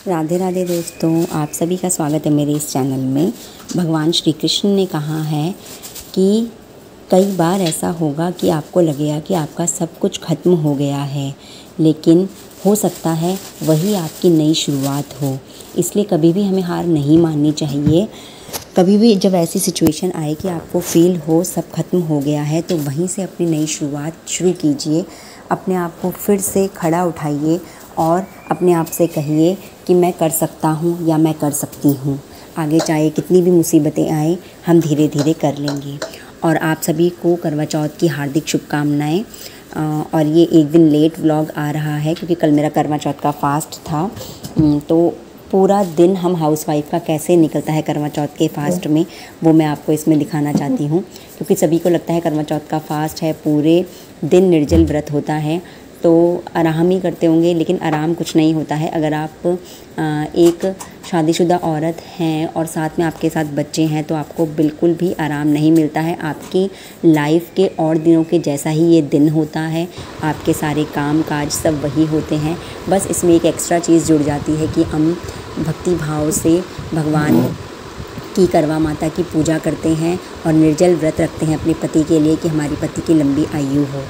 राधे राधे दोस्तों, आप सभी का स्वागत है मेरे इस चैनल में। भगवान श्री कृष्ण ने कहा है कि कई बार ऐसा होगा कि आपको लगेगा कि आपका सब कुछ ख़त्म हो गया है, लेकिन हो सकता है वही आपकी नई शुरुआत हो। इसलिए कभी भी हमें हार नहीं माननी चाहिए। कभी भी जब ऐसी सिचुएशन आए कि आपको फ़ील हो सब ख़त्म हो गया है, तो वहीं से अपनी नई शुरुआत शुरू कीजिए। अपने आप को फिर से खड़ा उठाइए और अपने आप से कहिए कि मैं कर सकता हूँ या मैं कर सकती हूँ। आगे चाहे कितनी भी मुसीबतें आएँ, हम धीरे धीरे कर लेंगे। और आप सभी को करवा चौथ की हार्दिक शुभकामनाएँ। और ये एक दिन लेट व्लॉग आ रहा है क्योंकि कल मेरा करवा चौथ का फास्ट था। तो पूरा दिन हम हाउसवाइफ का कैसे निकलता है करवा चौथ के फास्ट में, वो मैं आपको इसमें दिखाना चाहती हूँ। क्योंकि सभी को लगता है करवा चौथ का फास्ट है, पूरे दिन निर्जल व्रत होता है, तो आराम ही करते होंगे, लेकिन आराम कुछ नहीं होता है। अगर आप एक शादीशुदा औरत हैं और साथ में आपके साथ बच्चे हैं, तो आपको बिल्कुल भी आराम नहीं मिलता है। आपकी लाइफ के और दिनों के जैसा ही ये दिन होता है। आपके सारे काम काज सब वही होते हैं, बस इसमें एक एक्स्ट्रा चीज़ जुड़ जाती है कि हम भक्ति भाव से भगवान की करवा माता की पूजा करते हैं और निर्जल व्रत रखते हैं अपने पति के लिए कि हमारी पति की लंबी आयु हो।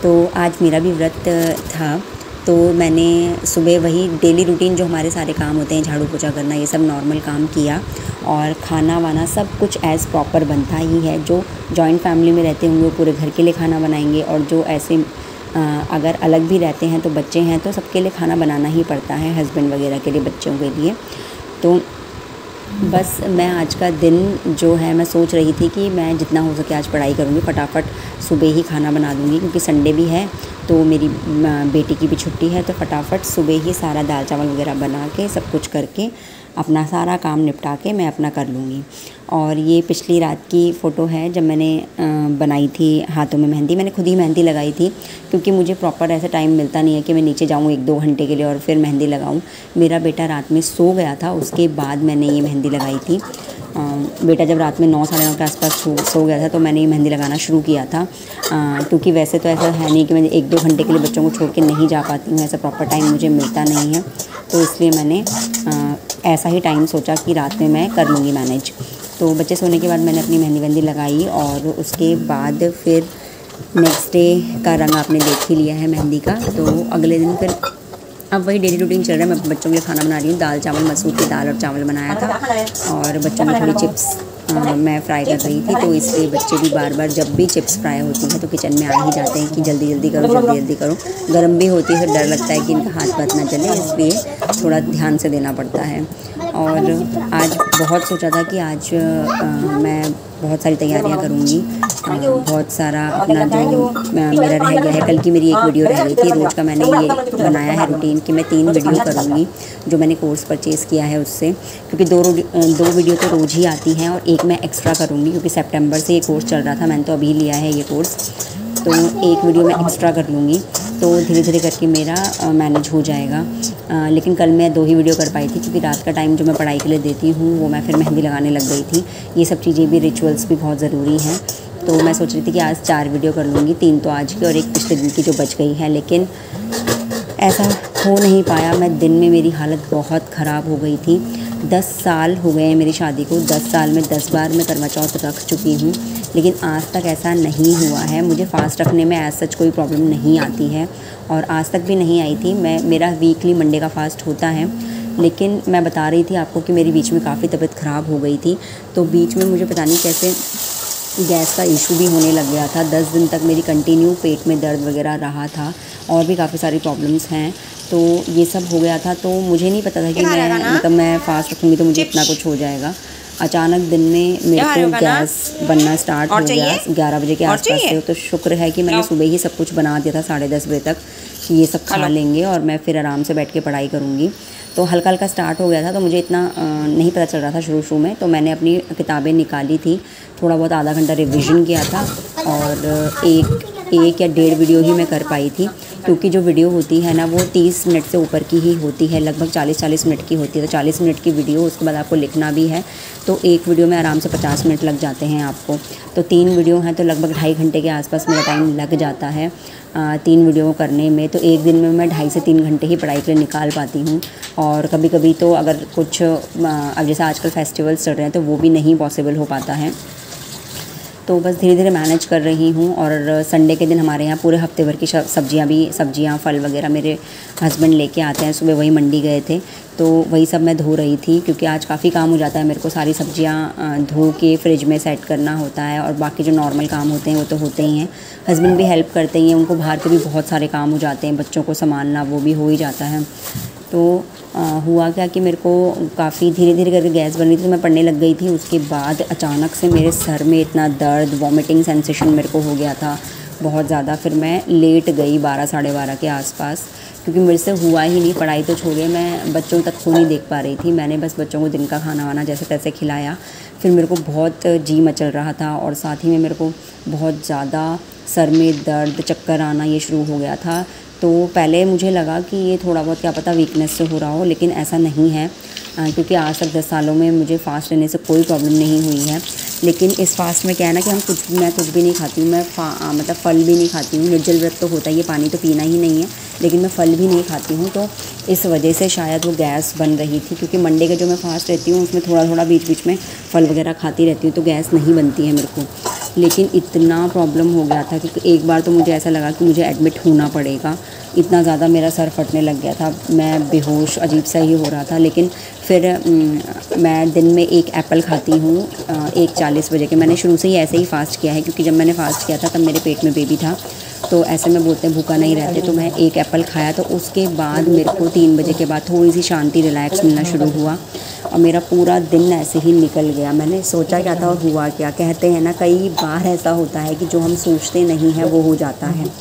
तो आज मेरा भी व्रत था, तो मैंने सुबह वही डेली रूटीन जो हमारे सारे काम होते हैं, झाड़ू पोछा करना, ये सब नॉर्मल काम किया। और खाना वाना सब कुछ एज़ प्रॉपर बनता ही है। जो जॉइंट फैमिली में रहते होंगे वो पूरे घर के लिए खाना बनाएंगे, और जो ऐसे अगर अलग भी रहते हैं तो बच्चे हैं तो सबके लिए खाना बनाना ही पड़ता है, हस्बैंड वगैरह के लिए, बच्चों के लिए। तो बस मैं आज का दिन जो है, मैं सोच रही थी कि मैं जितना हो सके आज पढ़ाई करूँगी, फटाफट सुबह ही खाना बना दूँगी क्योंकि संडे भी है, तो मेरी बेटी की भी छुट्टी है। तो फटाफट सुबह ही सारा दाल चावल वगैरह बना के सब कुछ करके अपना सारा काम निपटा के मैं अपना कर लूँगी। और ये पिछली रात की फ़ोटो है जब मैंने बनाई थी हाथों में मेहंदी। मैंने खुद ही मेहंदी लगाई थी क्योंकि मुझे प्रॉपर ऐसा टाइम मिलता नहीं है कि मैं नीचे जाऊँ 1-2 घंटे के लिए और फिर मेहंदी लगाऊँ। मेरा बेटा रात में सो गया था, उसके बाद मैंने ये मेहंदी लगाई थी। बेटा जब रात में 9 साढ़े 9 के आसपास सो गया था तो मैंने ये मेहंदी लगाना शुरू किया था। क्योंकि वैसे तो ऐसा है नहीं कि मैं 1-2 घंटे के लिए बच्चों को छोड़ के नहीं जा पाती हूँ, ऐसा प्रॉपर टाइम मुझे मिलता नहीं है। तो इसलिए मैंने ऐसा ही टाइम सोचा कि रात में मैं कर लूँगी मैनेज। तो बच्चे सोने के बाद मैंने अपनी मेहंदी वेहंदी लगाई, और उसके बाद फिर नेक्स्ट डे का रंग आपने देख ही लिया है मेहंदी का। तो अगले दिन फिर अब वही डेली रूटीन चल रहा है। मैं बच्चों के लिए खाना बना रही हूँ, दाल चावल, मसूर की दाल और चावल बनाया था, और बच्चों में थोड़ी चिप्स मैं फ्राई कर रही थी। तो इसलिए बच्चे भी बार बार जब भी चिप्स फ्राई होती हैं तो किचन में आ ही जाते हैं कि जल्दी जल्दी करो, जल्दी जल्दी करो। गर्म भी होती है, फिर डर लगता है कि इनका हाथ पाथ ना जले, इसलिए थोड़ा ध्यान से देना पड़ता है। और आज बहुत सोचा था कि आज मैं बहुत सारी तैयारियां करूंगी, बहुत सारा अपना जो मेरा रह गया है। कल की मेरी एक वीडियो रह गई थी, रोज़ का मैंने ये बनाया है रूटीन कि मैं 3 वीडियो करूंगी जो मैंने कोर्स परचेज़ किया है उससे, क्योंकि 2 वीडियो तो रोज़ ही आती हैं और एक मैं एक्स्ट्रा करूँगी क्योंकि सितंबर से ये कोर्स चल रहा था, मैंने तो अभी लिया है ये कोर्स, तो एक वीडियो मैं एक्स्ट्रा कर लूँगी। तो धीरे धीरे करके मेरा मैनेज हो जाएगा। लेकिन कल मैं 2 ही वीडियो कर पाई थी क्योंकि रात का टाइम जो मैं पढ़ाई के लिए देती हूँ वो मैं फिर मेहंदी लगाने लग गई थी। ये सब चीज़ें भी, रिचुअल्स भी बहुत ज़रूरी हैं। तो मैं सोच रही थी कि आज 4 वीडियो कर लूँगी, 3 तो आज की और एक पिछले दिन की जो बच गई है, लेकिन ऐसा हो नहीं पाया। मैं दिन में मेरी हालत बहुत ख़राब हो गई थी। 10 साल हो गए हैं मेरी शादी को, 10 साल में 10 बार मैं करवा चौथ रख चुकी हूँ, लेकिन आज तक ऐसा नहीं हुआ है। मुझे फ़ास्ट रखने में एज सच कोई प्रॉब्लम नहीं आती है और आज तक भी नहीं आई थी। मेरा वीकली मंडे का फ़ास्ट होता है, लेकिन मैं बता रही थी आपको कि मेरी बीच में काफ़ी तबीयत ख़राब हो गई थी। तो बीच में मुझे पता नहीं कैसे गैस का इशू भी होने लग गया था। 10 दिन तक मेरी कंटिन्यू पेट में दर्द वगैरह रहा था, और भी काफ़ी सारी प्रॉब्लम्स हैं। तो ये सब हो गया था, तो मुझे नहीं पता था कि मैं फ़ास्ट रखूँगी तो मुझे इतना कुछ हो जाएगा। अचानक दिन में मेरे को गैस बनना स्टार्ट हो गया 11 बजे के आसपास से। तो शुक्र है कि मैंने सुबह ही सब कुछ बना दिया था 10:30 बजे तक कि ये सब खा लेंगे और मैं फिर आराम से बैठ के पढ़ाई करूँगी। तो हल्का हल्का स्टार्ट हो गया था, तो मुझे इतना नहीं पता चल रहा था शुरू में। तो मैंने अपनी किताबें निकाली थी, थोड़ा बहुत आधा घंटा रिविज़न किया था, और एक या 1.5 वीडियो ही मैं कर पाई थी। क्योंकि जो वीडियो होती है ना वो 30 मिनट से ऊपर की ही होती है, लगभग 40-40 मिनट की होती है। तो 40 मिनट की वीडियो, उसके बाद आपको लिखना भी है, तो एक वीडियो में आराम से 50 मिनट लग जाते हैं आपको। तो 3 वीडियो हैं तो लगभग 2.5 घंटे के आसपास मेरा टाइम लग जाता है 3 वीडियो करने में। तो एक दिन में मैं 2.5 से 3 घंटे ही पढ़ाई के लिए निकाल पाती हूँ। और कभी कभी तो अगर कुछ अब जैसे आजकल फेस्टिवल्स चल रहे हैं तो वो भी नहीं पॉसिबल हो पाता है। तो बस धीरे धीरे मैनेज कर रही हूँ। और संडे के दिन हमारे यहाँ पूरे हफ्ते भर की सब्जियाँ फल वगैरह मेरे हस्बैंड लेके आते हैं। सुबह वही मंडी गए थे तो वही सब मैं धो रही थी, क्योंकि आज काफ़ी काम हो जाता है मेरे को। सारी सब्जियाँ धो के फ्रिज में सेट करना होता है, और बाकी जो नॉर्मल काम होते हैं वो तो होते ही हैं। हस्बैंड भी हेल्प करते ही हैं, उनको बाहर के भी बहुत सारे काम हो जाते हैं, बच्चों को संभालना वो भी हो ही जाता है। तो हुआ क्या कि मेरे को काफ़ी धीरे धीरे करके गैस बन रही थी, तो मैं पढ़ने लग गई थी। उसके बाद अचानक से मेरे सर में इतना दर्द, वॉमिटिंग सेंसेशन मेरे को हो गया था बहुत ज़्यादा। फिर मैं लेट गई 12 साढ़े 12 के आसपास, क्योंकि मेरे से हुआ ही नहीं। पढ़ाई तो छोड़िए, मैं बच्चों तक को नहीं देख पा रही थी। मैंने बस बच्चों को दिन का खाना वाना जैसे तैसे खिलाया। फिर मेरे को बहुत जी मचल रहा था, और साथ ही में मेरे को बहुत ज़्यादा सर में दर्द, चक्कर आना ये शुरू हो गया था। तो पहले मुझे लगा कि ये थोड़ा बहुत क्या पता वीकनेस से हो रहा हो, लेकिन ऐसा नहीं है, क्योंकि आज तक 10 सालों में मुझे फ़ास्ट रहने से कोई प्रॉब्लम नहीं हुई है। लेकिन इस फास्ट में क्या है ना कि मैं कुछ भी नहीं खाती हूँ। मैं मतलब फल भी नहीं खाती हूँ। निर्जल व्रत तो होता ही है, पानी तो पीना ही नहीं है, लेकिन मैं फल भी नहीं खाती हूँ। तो इस वजह से शायद वो गैस बन रही थी, क्योंकि मंडे का जो मैं फास्ट रहती हूँ उसमें थोड़ा थोड़ा बीच बीच में फल वगैरह खाती रहती हूँ, तो गैस नहीं बनती है मेरे को। लेकिन इतना प्रॉब्लम हो गया था कि एक बार तो मुझे ऐसा लगा कि मुझे एडमिट होना पड़ेगा। इतना ज़्यादा मेरा सर फटने लग गया था, मैं बेहोश अजीब सा ही हो रहा था। लेकिन फिर मैं दिन में 1 एप्पल खाती हूँ 1:40 बजे के। मैंने शुरू से ही ऐसे ही फ़ास्ट किया है, क्योंकि जब मैंने फ़ास्ट किया था तब मेरे पेट में बेबी था, तो ऐसे में बोलते हैं भूखा नहीं रहते। तो मैं 1 एप्पल खाया, तो उसके बाद मेरे को 3 बजे के बाद थोड़ी सी शांति, रिलैक्स मिलना शुरू हुआ, और मेरा पूरा दिन ऐसे ही निकल गया। मैंने सोचा क्या था और हुआ क्या। कहते हैं ना, कई बार ऐसा होता है कि जो हम सोचते नहीं हैं वो हो जाता है।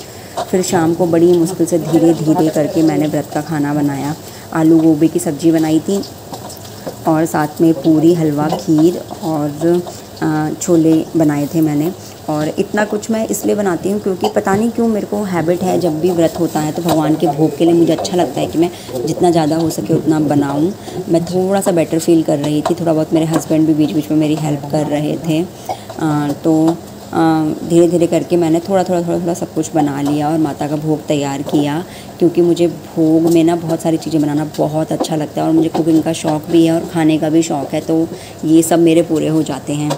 फिर शाम को बड़ी मुश्किल से धीरे धीरे करके मैंने व्रत का खाना बनाया। आलू गोभी की सब्ज़ी बनाई थी, और साथ में पूरी, हलवा, खीर और छोले बनाए थे मैंने। और इतना कुछ मैं इसलिए बनाती हूँ क्योंकि पता नहीं क्यों मेरे को हैबिट है, जब भी व्रत होता है तो भगवान के भोग के लिए मुझे अच्छा लगता है कि मैं जितना ज़्यादा हो सके उतना बनाऊँ। मैं थोड़ा सा बेटर फील कर रही थी, थोड़ा बहुत मेरे हस्बैंड भी बीच बीच में मेरी हेल्प कर रहे थे। तो धीरे धीरे करके मैंने थोड़ा सब कुछ बना लिया और माता का भोग तैयार किया, क्योंकि मुझे भोग में ना बहुत सारी चीज़ें बनाना बहुत अच्छा लगता है, और मुझे कुकिंग का शौक़ भी है और खाने का भी शौक़ है, तो ये सब मेरे पूरे हो जाते हैं।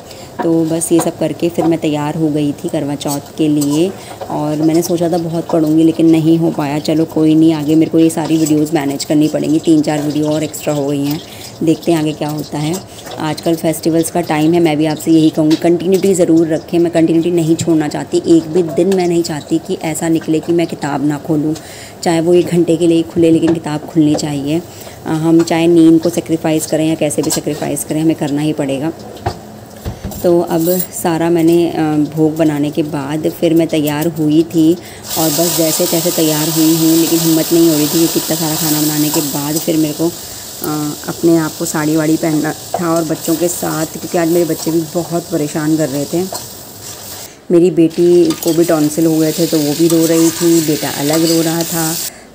तो बस ये सब करके फिर मैं तैयार हो गई थी करवा चौथ के लिए। और मैंने सोचा था बहुत पढ़ूंगी, लेकिन नहीं हो पाया। चलो कोई नहीं, आगे मेरे को ये सारी वीडियोस मैनेज करनी पड़ेंगी। 3-4 वीडियो और एक्स्ट्रा हो गई हैं, देखते हैं आगे क्या होता है। आजकल फेस्टिवल्स का टाइम है, मैं भी आपसे यही कहूँगी कंटिन्यूटी ज़रूर रखें। मैं कंटिन्यूटी नहीं छोड़ना चाहती, एक भी दिन मैं नहीं चाहती कि ऐसा निकले कि मैं किताब ना खोलूँ, चाहे वो 1 घंटे के लिए खुले, लेकिन किताब खुलनी चाहिए। हम चाहे नींद को सेक्रीफाइस करें या कैसे भी सेक्रीफाइस करें, हमें करना ही पड़ेगा। तो अब सारा मैंने भोग बनाने के बाद फिर मैं तैयार हुई थी, और बस जैसे तैसे तैयार हुई हूँ, लेकिन हिम्मत नहीं हो रही थी कि इतना सारा खाना बनाने के बाद फिर मेरे को अपने आप को साड़ी वाड़ी पहनना था और बच्चों के साथ, क्योंकि आज मेरे बच्चे भी बहुत परेशान कर रहे थे। मेरी बेटी को भी टॉन्सिल हो गए थे तो वो भी रो रही थी, बेटा अलग रो रहा था।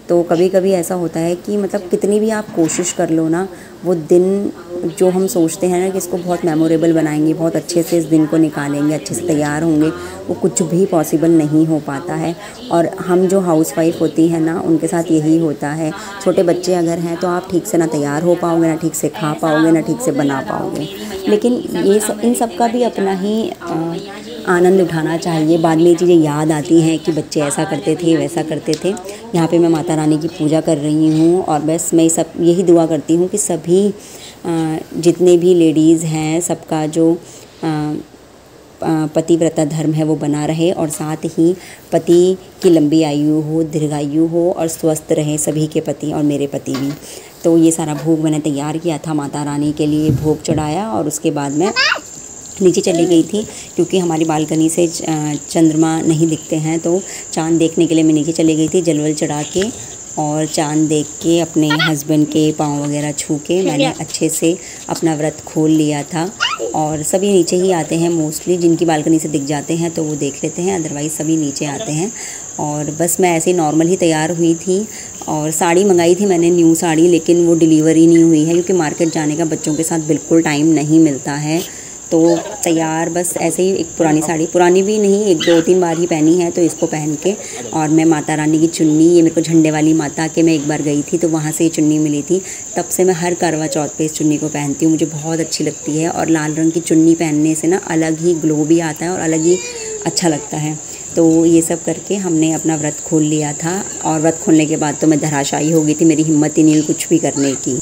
तो कभी कभी ऐसा होता है कि मतलब कितनी भी आप कोशिश कर लो ना, वो दिन जो हम सोचते हैं ना कि इसको बहुत मेमोरेबल बनाएंगे, बहुत अच्छे से इस दिन को निकालेंगे, अच्छे से तैयार होंगे, वो कुछ भी पॉसिबल नहीं हो पाता है। और हम जो हाउसवाइफ होती हैं ना, उनके साथ यही होता है। छोटे बच्चे अगर हैं तो आप ठीक से ना तैयार हो पाओगे, ना ठीक से खा पाओगे, ना ठीक से बना पाओगे। लेकिन इन सब का भी अपना ही आनंद उठाना चाहिए। बाद में ये चीज़ें याद आती हैं कि बच्चे ऐसा करते थे, वैसा करते थे। यहाँ पे मैं माता रानी की पूजा कर रही हूँ, और बस मैं सब यही दुआ करती हूँ कि सभी जितने भी लेडीज़ हैं, सबका जो पतिव्रता धर्म है वो बना रहे, और साथ ही पति की लंबी आयु हो, दीर्घायु हो, और स्वस्थ रहे सभी के पति और मेरे पति भी। तो ये सारा भोग मैंने तैयार किया था, माता रानी के लिए भोग चढ़ाया, और उसके बाद मैं नीचे चली गई थी, क्योंकि हमारी बालकनी से चंद्रमा नहीं दिखते हैं। तो चाँद देखने के लिए मैं नीचे चली गई थी, जलवल चढ़ा के और चाँद देख के अपने हस्बैंड के पाँव वगैरह छू के मैंने अच्छे से अपना व्रत खोल लिया था। और सभी नीचे ही आते हैं मोस्टली, जिनकी बालकनी से दिख जाते हैं तो वो देख लेते हैं, अदरवाइज़ सभी नीचे आते हैं। और बस मैं ऐसे ही नॉर्मल ही तैयार हुई थी। और साड़ी मंगाई थी मैंने, न्यू साड़ी, लेकिन वो डिलीवरी नहीं हुई है क्योंकि मार्केट जाने का बच्चों के साथ बिल्कुल टाइम नहीं मिलता है। तो तैयार बस ऐसे ही एक पुरानी साड़ी, पुरानी भी नहीं, एक 2-3 बार ही पहनी है, तो इसको पहन के, और मैं माता रानी की चुन्नी, ये मेरे को झंडे वाली माता के मैं एक बार गई थी तो वहाँ से ये चुन्नी मिली थी, तब से मैं हर करवा चौथ पे इस चुन्नी को पहनती हूँ, मुझे बहुत अच्छी लगती है। और लाल रंग की चुन्नी पहनने से ना अलग ही ग्लो भी आता है और अलग ही अच्छा लगता है। तो ये सब करके हमने अपना व्रत खोल लिया था, और व्रत खोलने के बाद तो मैं धराशायी हो गई थी, मेरी हिम्मत ही नहीं हुई कुछ भी करने की।